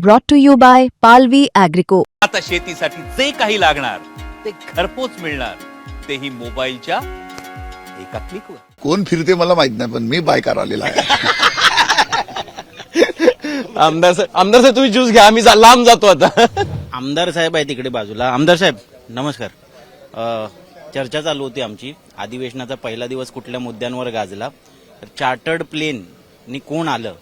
brought to you by Palvi Agrico. आता शेतीसाठी जे काही लागणार ते घरपोच मिळणार, तेही मोबाईलच्या एका क्लिकवर. कोण फिरते मला माहित नाही, पण मी बायकार आलेला आहे. आमदार साहेब तुम्ही ज्यूस घ्या, आम्ही लांब जातो आता. आमदार साहेब आहे तिकडे बाजूला. आमदार साहेब नमस्कार. चर्चा चालू होती आमची. अधिवेशनाचा पहिला दिवस कुठल्या मुद्द्यांवर गाजला. चार्टर्ड प्लेन नी कोण आलं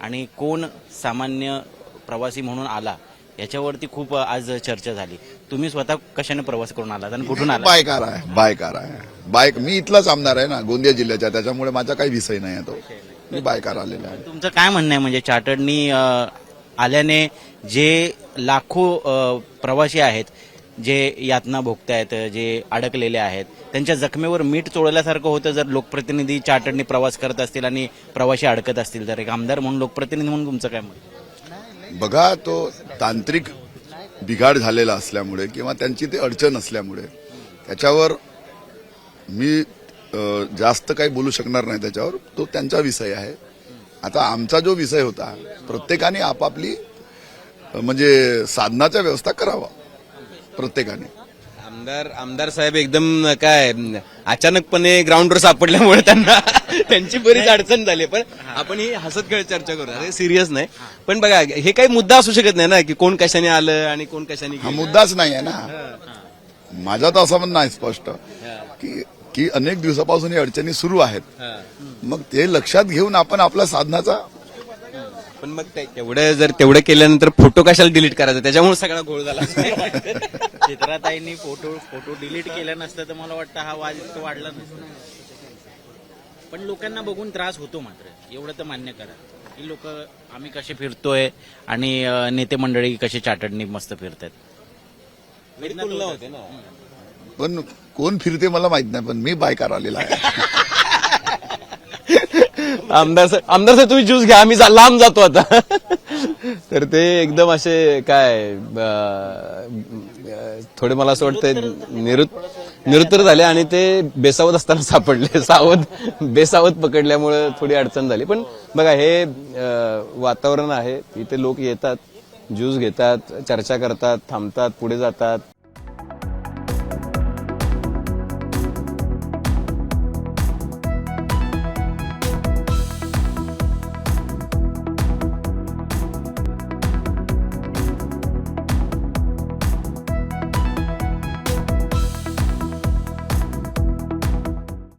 आणि कोण सामान्य प्रवासी म्हणून आला याच्यावरती खूप आज चर्चा झाली. तुम्ही स्वतः कशाने प्रवास करून आलात आणि कुठून आला? बायकार आहे. मी इथलाच आमदार आहे ना, गोंदिया जिल्ह्याचा, त्याच्यामुळे माझा काही विषय नाही आहे तो. मी बायकार आलेला आहे. तुमचं काय म्हणणं आहे? म्हणजे चार्टर्डनी आल्याने जे लाखो प्रवासी आहेत, जे यातना भोगतायत, जे अडकलेले आहेत, त्यांच्या जखमेवर मीठ चोळल्यासारखं होतं जर लोकप्रतिनिधी चार्टर्डनी प्रवास करत असतील आणि प्रवासी अडकत असतील तर. एक आमदार म्हणून, लोकप्रतिनिधी म्हणून तुमचं काय मत? बघा, तो तांत्रिक बिघाड झालेला असल्यामुळे किंवा त्यांची ती अडचण असल्यामुळे त्याच्यावर मी जास्त काही बोलू शकणार नाही. त्याच्यावर तो त्यांचा विषय आहे. आता आमचा जो विषय होता, प्रत्येकाने आपापली म्हणजे साधनाच्या व्यवस्था करावा प्रत्येकाने. आमदार साहेब एकदम काय अचानकपणे ग्राउंडवर सापडल्यामुळे त्यांची बरीच अडचण झाली. पण आपण ही हसत खेळत चर्चा करू, अरे सिरियस नाही. पण बघा, हे काही मुद्दा असू शकत नाही ना की कोण कशाने आलं आणि कोण कशाने हा मुद्दाच नाही आहे ना. माझा तर असं म्हणणं आहे स्पष्ट की अनेक दिवसापासून ही अडचणी सुरू आहेत. मग ते लक्षात घेऊन आपण आपला साधनाचा. पण मग तेवढं केल्यानंतर फोटो कशाला डिलीट करायचा? त्याच्यामुळे सगळा घोळ झाला. चित्राताईंनी फोटो डिलीट केला नसतं तर मला वाटतं हा वाद इतका वाढला नसता. पण लोकांना बघून त्रास होतो. मात्र एवढं तर मान्य करा की लोक आम्ही कसे फिरतोय आणि नेते मंडळी कसे चार्टर्डनी मस्त फिरतात. होते ना. पण कोण फिरते मला माहित नाही, पण मी बायकार आलेला आहे. आमदार साहेब तुम्ही ज्यूस घ्या, आम्ही लांब जातो आता. तर ते एकदम असे काय थोडे मला असं वाटतं निरुत्तर झाले आणि ते बेसावत असताना सापडले. बेसावत पकडल्यामुळे थोडी अडचण झाली. पण बघा, हे वातावरण आहे. इथे लोक येतात, ज्यूस घेतात, चर्चा करतात, थांबतात, पुढे जातात.